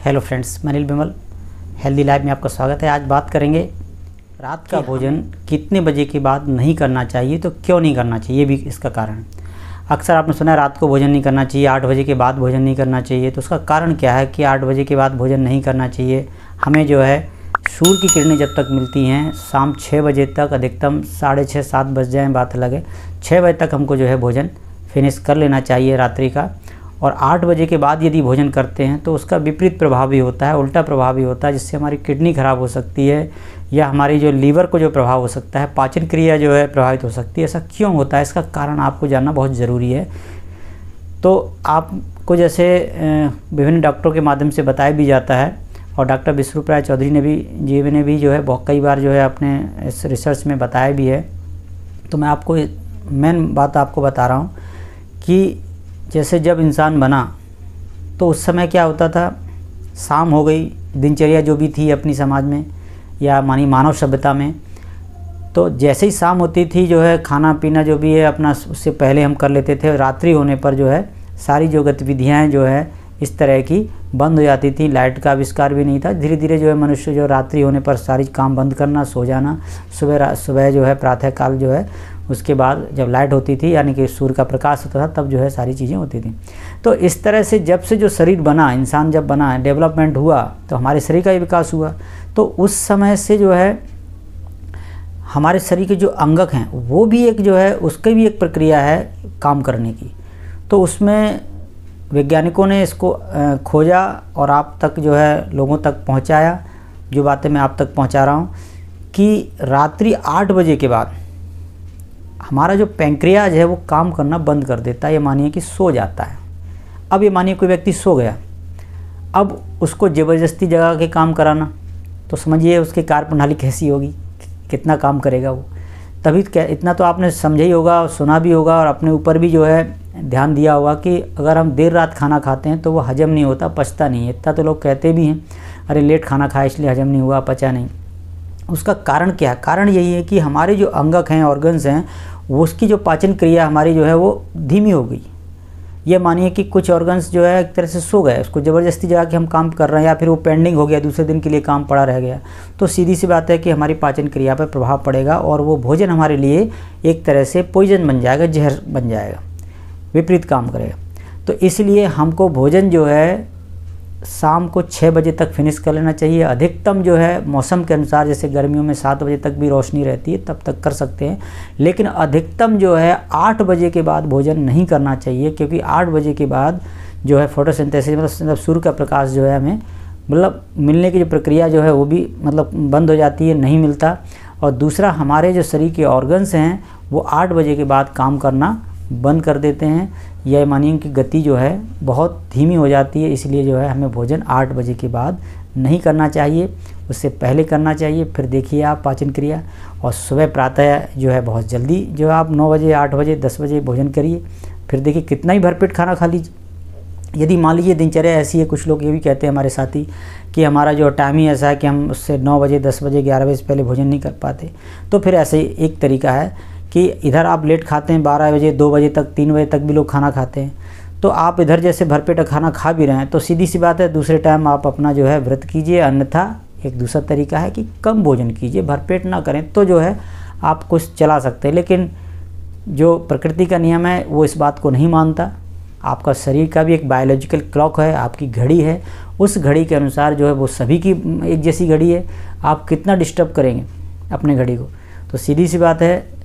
Hello friends, मैं Anil Bimal healthy life में आपका स्वागत है। आज बात करेंगे रात का भोजन कितने बजे के बाद नहीं करना चाहिए, तो क्यों नहीं करना चाहिए, ये भी इसका कारण है। अक्सर आपने सुना है रात को भोजन नहीं करना चाहिए, 8 बजे के बाद भोजन नहीं करना चाहिए। तो उसका कारण क्या है कि 8 बजे के बाद भोजन नहीं करना चाहिए। हमें जो है सूर्य की किरणें जब तक मिलती हैं शाम 6 बजे तक, अधिकतम 6:30 7 बज जाए बात अलग है, 6 बजे तक हमको जो है भोजन फिनिश कर लेना चाहिए रात्रि का। और 8 बजे के बाद यदि भोजन करते हैं तो उसका विपरीत प्रभाव भी होता है, उल्टा प्रभाव भी होता है, जिससे हमारी किडनी खराब हो सकती है या हमारी जो लीवर को जो प्रभाव हो सकता है, पाचन क्रिया जो है प्रभावित हो सकती है। ऐसा क्यों होता है, इसका कारण आपको जानना बहुत ज़रूरी है। तो आपको जैसे विभिन्न डॉक्टरों के माध्यम से बताया भी जाता है, और डॉक्टर विश्वरूप राय चौधरी ने भी जो है बहुत कई बार जो है अपने इस रिसर्च में बताया भी है। तो मैं आपको मेन बात आपको बता रहा हूँ कि जैसे जब इंसान बना तो उस समय क्या होता था, शाम हो गई, दिनचर्या जो भी थी अपनी समाज में या मानव सभ्यता में, तो जैसे ही शाम होती थी जो है खाना पीना जो भी है अपना उससे पहले हम कर लेते थे। रात्रि होने पर जो है सारी जो गतिविधियाँ जो है इस तरह की बंद हो जाती थी। लाइट का आविष्कार भी नहीं था। धीरे धीरे जो है मनुष्य जो रात्रि होने पर सारी काम बंद करना, सो जाना, सुबह जो है प्रातःकाल जो है उसके बाद जब लाइट होती थी यानी कि सूर्य का प्रकाश होता था तब जो है सारी चीज़ें होती थी। तो इस तरह से जब से जो शरीर बना, इंसान जब बना, डेवलपमेंट हुआ, तो हमारे शरीर का भी विकास हुआ। तो उस समय से जो है हमारे शरीर के जो अंगक हैं वो भी एक जो है उसकी भी एक प्रक्रिया है काम करने की। तो उसमें वैज्ञानिकों ने इसको खोजा और आप तक जो है लोगों तक पहुंचाया। जो बातें मैं आप तक पहुंचा रहा हूं कि रात्रि 8 बजे के बाद हमारा जो पैंक्रियाज है वो काम करना बंद कर देता है। ये मानिए कि सो जाता है। अब ये मानिए कोई व्यक्ति सो गया, अब उसको ज़बरदस्ती जगा के काम कराना, तो समझिए उसकी कार्य प्रणाली कैसी होगी, कितना काम करेगा वो। तभी इतना तो आपने समझा ही होगा, सुना भी होगा और अपने ऊपर भी जो है ध्यान दिया होगा कि अगर हम देर रात खाना खाते हैं तो वो हजम नहीं होता, पचता नहीं है। इतना तो लोग कहते भी हैं, अरे लेट खाना खाया इसलिए हजम नहीं हुआ, पचा नहीं। उसका कारण क्या है? कारण यही है कि हमारे जो अंगक हैं, ऑर्गन्स हैं, वो उसकी जो पाचन क्रिया हमारी जो है वो धीमी हो गई। ये मानिए कि कुछ ऑर्गन्स जो है एक तरह से सो गए, उसको ज़बरदस्ती जगा के हम काम कर रहे हैं, या फिर वो पेंडिंग हो गया, दूसरे दिन के लिए काम पड़ा रह गया। तो सीधी सी बात है कि हमारी पाचन क्रिया पर प्रभाव पड़ेगा और वो भोजन हमारे लिए एक तरह से पॉइजन बन जाएगा, जहर बन जाएगा, विपरीत काम करेगा। तो इसलिए हमको भोजन जो है शाम को 6 बजे तक फिनिश कर लेना चाहिए। अधिकतम जो है मौसम के अनुसार, जैसे गर्मियों में 7 बजे तक भी रोशनी रहती है तब तक कर सकते हैं, लेकिन अधिकतम जो है 8 बजे के बाद भोजन नहीं करना चाहिए, क्योंकि 8 बजे के बाद जो है फोटोसिंथेसिस मतलब सूर्य का प्रकाश जो है हमें मिलने की जो प्रक्रिया जो है वो भी बंद हो जाती है, नहीं मिलता। और दूसरा, हमारे जो शरीर के ऑर्गन्स हैं वो 8 बजे के बाद काम करना बंद कर देते हैं। यह मानिए कि गति जो है बहुत धीमी हो जाती है। इसलिए जो है हमें भोजन 8 बजे के बाद नहीं करना चाहिए, उससे पहले करना चाहिए। फिर देखिए आप पाचन क्रिया, और सुबह प्रातः जो है बहुत जल्दी जो आप 9 बजे 8 बजे 10 बजे भोजन करिए। फिर देखिए कितना ही भरपेट खाना खा लीजिए। यदि मान लीजिए दिनचर्या ऐसी है, कुछ लोग ये भी कहते हैं हमारे साथी कि हमारा जो टाइम ही ऐसा है कि हम उससे 9 बजे 10 बजे 11 बजे से पहले भोजन नहीं कर पाते, तो फिर ऐसे एक तरीका है कि इधर आप लेट खाते हैं, 12 बजे 2 बजे तक 3 बजे तक भी लोग खाना खाते हैं, तो आप इधर जैसे भरपेट खाना खा भी रहे हैं तो सीधी सी बात है दूसरे टाइम आप अपना जो है व्रत कीजिए। अन्यथा एक दूसरा तरीका है कि कम भोजन कीजिए, भरपेट ना करें, तो जो है आप कुछ चला सकते हैं। लेकिन जो प्रकृति का नियम है वो इस बात को नहीं मानता। आपका शरीर का भी एक बायोलॉजिकल क्लॉक है, आपकी घड़ी है, उस घड़ी के अनुसार जो है वो सभी की एक जैसी घड़ी है। आप कितना डिस्टर्ब करेंगे अपने घड़ी को? तो सीधी सी बात है,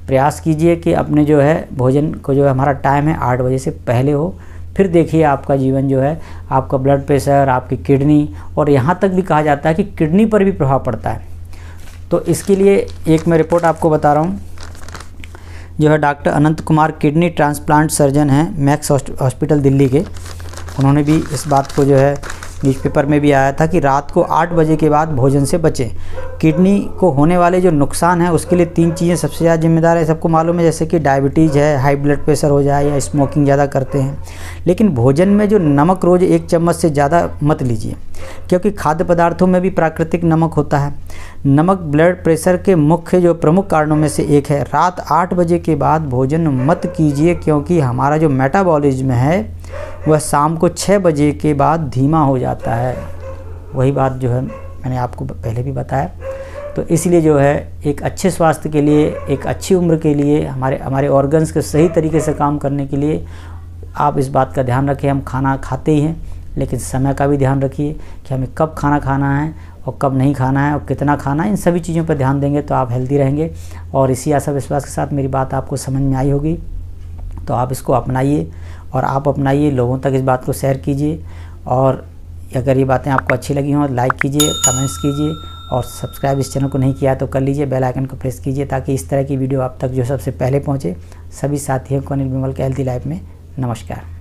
प्रयास कीजिए कि अपने जो है भोजन को जो है हमारा टाइम है 8 बजे से पहले हो। फिर देखिए आपका जीवन जो है, आपका ब्लड प्रेशर, आपकी किडनी, और यहाँ तक भी कहा जाता है कि किडनी पर भी प्रभाव पड़ता है। तो इसके लिए एक मैं रिपोर्ट आपको बता रहा हूँ, जो है डॉक्टर अनंत कुमार किडनी ट्रांसप्लांट सर्जन हैं मैक्स हॉस्पिटल दिल्ली के। उन्होंने भी इस बात को जो है न्यूज़पेपर में भी आया था कि रात को 8 बजे के बाद भोजन से बचें। किडनी को होने वाले जो नुकसान है उसके लिए 3 चीज़ें सबसे ज़्यादा जिम्मेदार है, सबको मालूम है, जैसे कि डायबिटीज़ है, हाई ब्लड प्रेशर हो जाए, या स्मोकिंग ज़्यादा करते हैं। लेकिन भोजन में जो नमक रोज़ 1 चम्मच से ज़्यादा मत लीजिए, क्योंकि खाद्य पदार्थों में भी प्राकृतिक नमक होता है। नमक ब्लड प्रेशर के प्रमुख कारणों में से एक है। रात 8 बजे के बाद भोजन मत कीजिए, क्योंकि हमारा जो मेटाबॉलिज्म है वह शाम को 6 बजे के बाद धीमा हो जाता है। वही बात जो है मैंने आपको पहले भी बताया। तो इसलिए जो है एक अच्छे स्वास्थ्य के लिए, एक अच्छी उम्र के लिए, हमारे ऑर्गन्स के सही तरीके से काम करने के लिए आप इस बात का ध्यान रखें। हम खाना खाते ही हैं, लेकिन समय का भी ध्यान रखिए कि हमें कब खाना खाना है और कब नहीं खाना है और कितना खाना है। इन सभी चीज़ों पर ध्यान देंगे तो आप हेल्दी रहेंगे। और इसी आशा विश्वास के साथ मेरी बात आपको समझ में आई होगी, तो आप इसको अपनाइए और आप अपनाइए, लोगों तक इस बात को शेयर कीजिए। और अगर ये बातें आपको अच्छी लगी हों, लाइक कीजिए, कमेंट्स कीजिए और सब्सक्राइब इस चैनल को नहीं किया है तो कर लीजिए, बेल आइकन को प्रेस कीजिए ताकि इस तरह की वीडियो आप तक जो सबसे पहले पहुँचे। सभी साथियों को अनिल विमल के हेल्दी लाइफ में नमस्कार।